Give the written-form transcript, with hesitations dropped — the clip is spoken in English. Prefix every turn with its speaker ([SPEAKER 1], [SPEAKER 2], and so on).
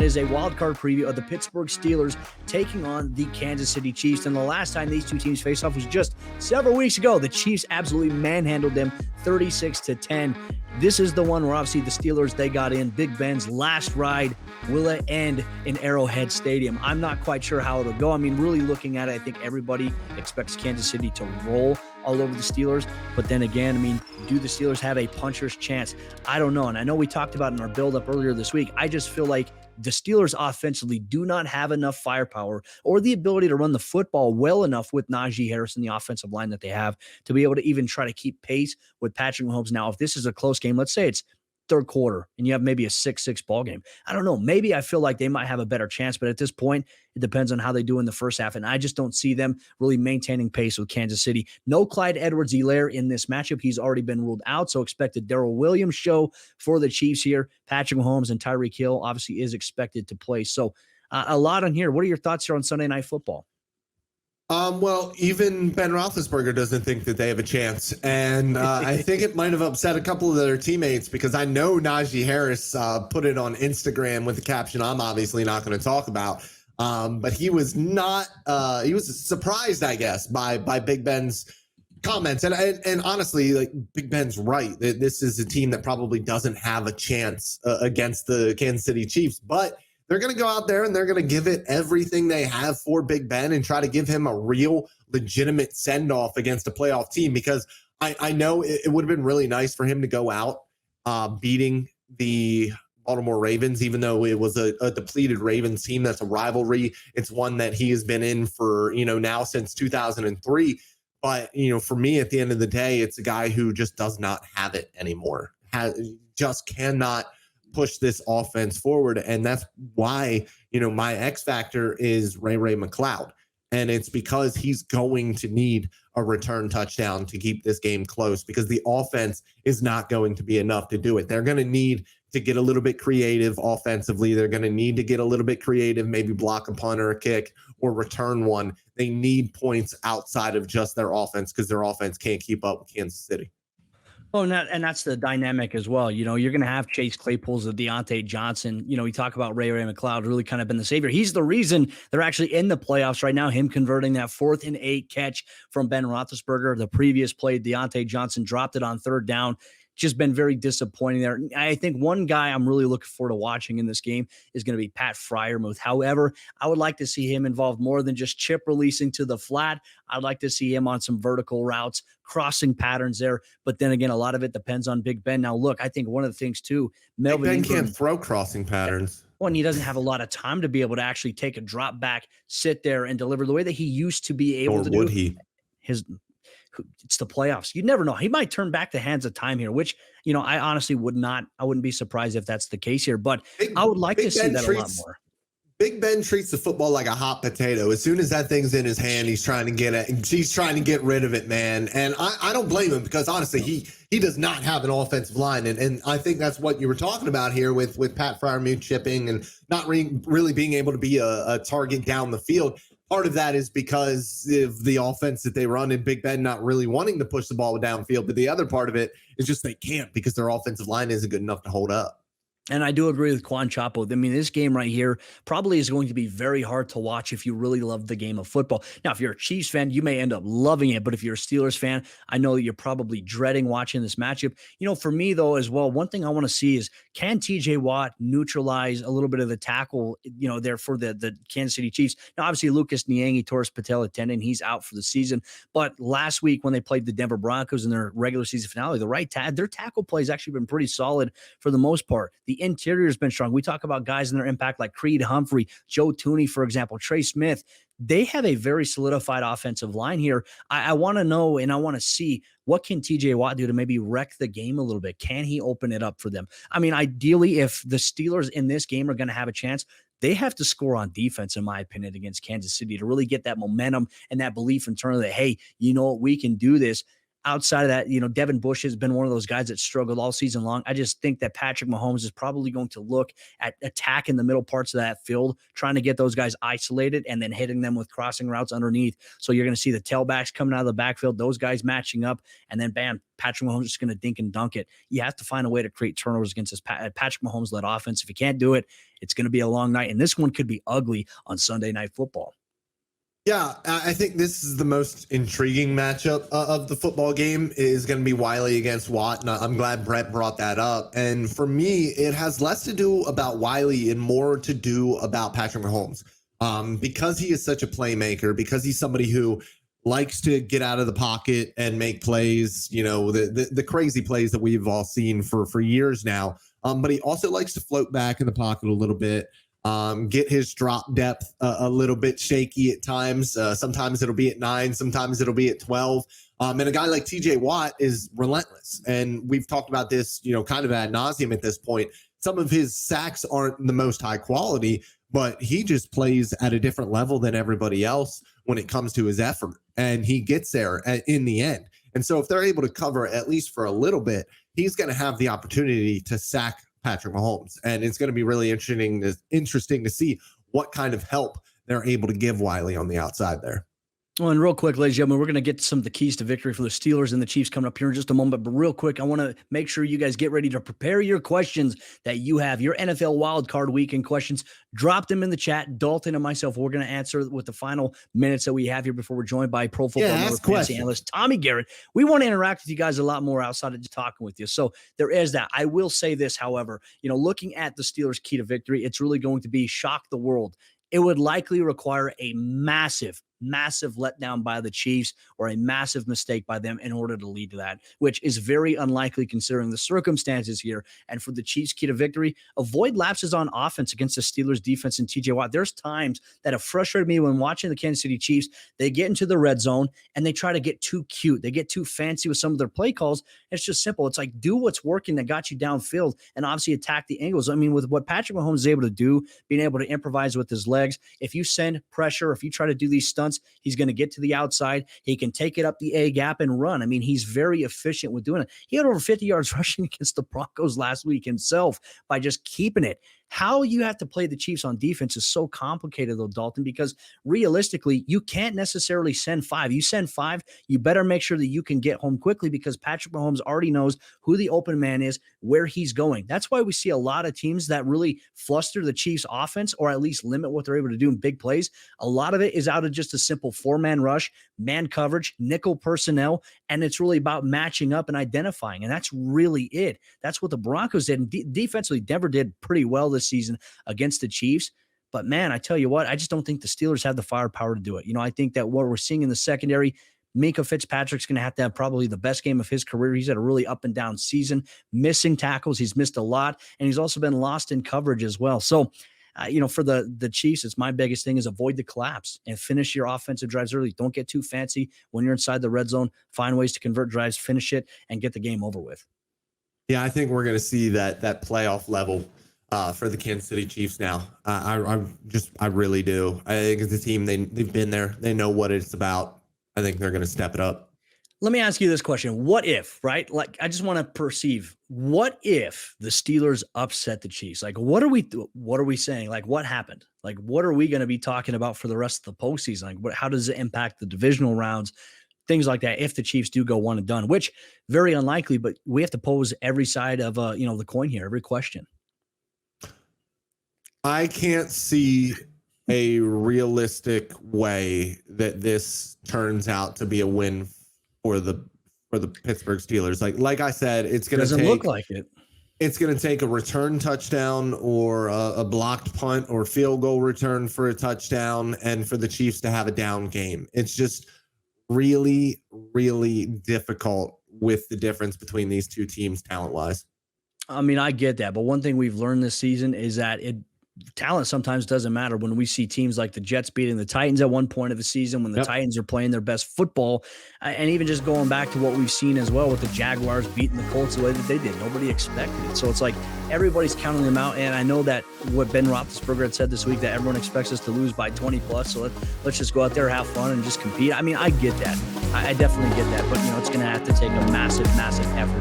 [SPEAKER 1] and it is a wild card preview of the Pittsburgh Steelers taking on the Kansas City Chiefs. And the last time these two teams faced off was just several weeks ago. The Chiefs absolutely manhandled them 36-10. This is the one where obviously the Steelers, they got in. Big Ben's last ride, will it end in Arrowhead Stadium? I'm not quite sure how it'll go. I mean, really looking at it, I think everybody expects Kansas City to roll all over the Steelers. But then again, I mean, do the Steelers have a puncher's chance? I don't know. And I know we talked about in our build-up earlier this week, I just feel like the Steelers offensively do not have enough firepower or the ability to run the football well enough with Najee Harris and the offensive line that they have to be able to even try to keep pace with Patrick Mahomes. Now, if this is a close game, let's say it's third quarter and you have maybe a 6-6 ball game. I don't know. Maybe I feel like they might have a better chance, but at this point, it depends on how they do in the first half. And I just don't see them really maintaining pace with Kansas City. No Clyde Edwards-Helaire in this matchup. He's already been ruled out. So expect a Darrell Williams show for the Chiefs here. Patrick Mahomes and Tyreek Hill obviously is expected to play. So a lot on here. What are your thoughts here on Sunday Night Football?
[SPEAKER 2] Well, even Ben Roethlisberger doesn't think that they have a chance. And I think it might have upset a couple of their teammates because I know Najee Harris put it on Instagram with the caption I'm obviously not going to talk about. But he was not he was surprised, I guess, by Big Ben's comments. And honestly, like Big Ben's right. This is a team that probably doesn't have a chance against the Kansas City Chiefs. But they're going to go out there and they're going to give it everything they have for Big Ben and try to give him a real legitimate send-off against a playoff team, because I know it would have been really nice for him to go out beating the Baltimore Ravens, even though it was a depleted Ravens team. That's a rivalry. It's one that he has been in for, now since 2003. But, for me, at the end of the day, it's a guy who just does not have it anymore. Just cannot push this offense forward. And that's why, my X factor is Ray McCloud. And it's because he's going to need a return touchdown to keep this game close, because the offense is not going to be enough to do it. They're going to need to get a little bit creative offensively. They're going to need to get a little bit creative, maybe block a punt or a kick or return one. They need points outside of just their offense because their offense can't keep up with Kansas City.
[SPEAKER 1] Oh, and that's the dynamic as well. You're going to have Chase Claypool's of Deontay Johnson. We talk about Ray McCloud really kind of been the savior. He's the reason they're actually in the playoffs right now. Him converting that 4th and 8 catch from Ben Roethlisberger. The previous play, Deontay Johnson dropped it on third down. Just been very disappointing there. I think one guy I'm really looking forward to watching in this game is going to be Pat Freiermuth. However, I would like to see him involved more than just chip releasing to the flat. I'd like to see him on some vertical routes, crossing patterns there. But then again, a lot of it depends on Big Ben. Now, look, I think one of the things too,
[SPEAKER 2] Melvin Big Ben Ingram can't throw crossing patterns.
[SPEAKER 1] Well, and he doesn't have a lot of time to be able to actually take a drop back, sit there and deliver the way that he used to be able to do.
[SPEAKER 2] Or would he?
[SPEAKER 1] It's the playoffs. You never know. He might turn back the hands of time here, which, I honestly wouldn't be surprised if that's the case here, but I would like to see that a lot more.
[SPEAKER 2] Big Ben treats the football like a hot potato. As soon as that thing's in his hand, he's trying to get it. He's trying to get rid of it, man. And I don't blame him, because honestly, he does not have an offensive line. And I think that's what you were talking about here with Pat Freiermuth chipping and not really being able to be a target down the field. Part of that is because of the offense that they run and Big Ben not really wanting to push the ball downfield. But the other part of it is just they can't, because their offensive line isn't good enough to hold up.
[SPEAKER 1] And I do agree with Quan Chapo. I mean, this game right here probably is going to be very hard to watch if you really love the game of football. Now, if you're a Chiefs fan, you may end up loving it. But if you're a Steelers fan, I know that you're probably dreading watching this matchup. For me, though, as well, one thing I want to see is, can TJ Watt neutralize a little bit of the tackle, there for the Kansas City Chiefs? Now, obviously, Lucas Niang tore his patella tendon. He's out for the season. But last week when they played the Denver Broncos in their regular season finale, their tackle play has actually been pretty solid for the most part. The interior has been strong. We talk about guys in their impact like Creed Humphrey, Joe Tooney, for example, Trey Smith. They have a very solidified offensive line here. I want to know and I want to see, what can TJ Watt do to maybe wreck the game a little bit? Can he open it up for them? I mean, ideally, if the Steelers in this game are going to have a chance, they have to score on defense, in my opinion, against Kansas City to really get that momentum and that belief internally that, hey, we can do this. outside of that, Devin Bush has been one of those guys that struggled all season long. I just think that Patrick Mahomes is probably going to look at attacking the middle parts of that field, trying to get those guys isolated and then hitting them with crossing routes underneath. So you're going to see the tailbacks coming out of the backfield, those guys matching up, and then bam, Patrick Mahomes is going to dink and dunk it. You have to find a way to create turnovers against this Patrick Mahomes-led offense. If you can't do it, it's going to be a long night, and this one could be ugly on Sunday Night Football.
[SPEAKER 2] Yeah, I think this is the most intriguing matchup of the football game is going to be Wiley against Watt. And I'm glad Brett brought that up. And for me, it has less to do about Wiley and more to do about Patrick Mahomes. Because he is such a playmaker, because he's somebody who likes to get out of the pocket and make plays, the crazy plays that we've all seen for years now. But he also likes to float back in the pocket a little bit. Get his drop depth a little bit shaky at times. Sometimes it'll be at 9, sometimes it'll be at 12. And a guy like TJ Watt is relentless. And we've talked about this, kind of ad nauseum at this point. Some of his sacks aren't the most high quality, but he just plays at a different level than everybody else when it comes to his effort. And he gets there in the end. And so if they're able to cover at least for a little bit, he's going to have the opportunity to sack Patrick Mahomes. And it's going to be really interesting to see what kind of help they're able to give Wiley on the outside there.
[SPEAKER 1] Well, and real quick, ladies and gentlemen, we're going to get to some of the keys to victory for the Steelers and the Chiefs coming up here in just a moment. But real quick, I want to make sure you guys get ready to prepare your questions that you have, your NFL wildcard weekend questions. Drop them in the chat. Dalton and myself, we're going to answer with the final minutes that we have here before we're joined by Pro Football Fantasy analyst Tommy Garrett. We want to interact with you guys a lot more outside of just talking with you. So there is that. I will say this, however, looking at the Steelers' key to victory, it's really going to be shock the world. It would likely require a massive letdown by the Chiefs or a massive mistake by them in order to lead to that, which is very unlikely considering the circumstances here. And for the Chiefs' key to victory, avoid lapses on offense against the Steelers' defense and TJ Watt. There's times that have frustrated me when watching the Kansas City Chiefs. They get into the red zone and they try to get too cute. They get too fancy with some of their play calls. It's just simple. It's like, do what's working that got you downfield and obviously attack the angles. I mean, with what Patrick Mahomes is able to do, being able to improvise with his legs, if you send pressure, if you try to do these stunts, he's going to get to the outside. He can take it up the A gap and run. I mean, he's very efficient with doing it. He had over 50 yards rushing against the Broncos last week himself by just keeping it. How you have to play the Chiefs on defense is so complicated, though, Dalton, because realistically, you can't necessarily send 5. You send 5, you better make sure that you can get home quickly because Patrick Mahomes already knows who the open man is, where he's going. That's why we see a lot of teams that really fluster the Chiefs offense or at least limit what they're able to do in big plays. A lot of it is out of just a simple 4-man rush, man coverage, nickel personnel, and it's really about matching up and identifying. And that's really it. That's what the Broncos did. And defensively, Denver did pretty well this season against the Chiefs. But man, I tell you what, I just don't think the Steelers have the firepower to do it. I think that what we're seeing in the secondary, Minkah Fitzpatrick's going to have probably the best game of his career. He's had a really up and down season, missing tackles. He's missed a lot, and he's also been lost in coverage as well. So, for the Chiefs, it's my biggest thing is avoid the collapse and finish your offensive drives early. Don't get too fancy when you're inside the red zone. Find ways to convert drives, finish it, and get the game over with.
[SPEAKER 2] Yeah, I think we're going to see that playoff level for the Kansas City Chiefs now. I really do. I think as a team, they've been there. They know what it's about. I think they're going to step it up.
[SPEAKER 1] Let me ask you this question. What if, right? Like, I just want to perceive, what if the Steelers upset the Chiefs? Like, what are we saying? Like, what happened? Like, what are we going to be talking about for the rest of the postseason? Like, how does it impact the divisional rounds? Things like that. If the Chiefs do go one and done, which very unlikely, but we have to pose every side of, the coin here, every question.
[SPEAKER 2] I can't see a realistic way that this turns out to be a win for the Pittsburgh Steelers. Like I said, it's going to
[SPEAKER 1] look like it.
[SPEAKER 2] It's going to take a return touchdown or a blocked punt or field goal return for a touchdown and for the Chiefs to have a down game. It's just really, really difficult with the difference between these two teams talent-wise.
[SPEAKER 1] I mean, I get that, but one thing we've learned this season is that talent sometimes doesn't matter. When we see teams like the Jets beating the Titans at one point of the season, when the Titans are playing their best football, and even just going back to what we've seen as well with the Jaguars beating the Colts the way that they did, nobody expected it. So it's like everybody's counting them out. And I know that what Ben Roethlisberger had said this week, that everyone expects us to lose by 20 plus. So let's just go out there, have fun, and just compete. I mean, I get that. I definitely get that. But, it's going to have to take a massive, massive effort.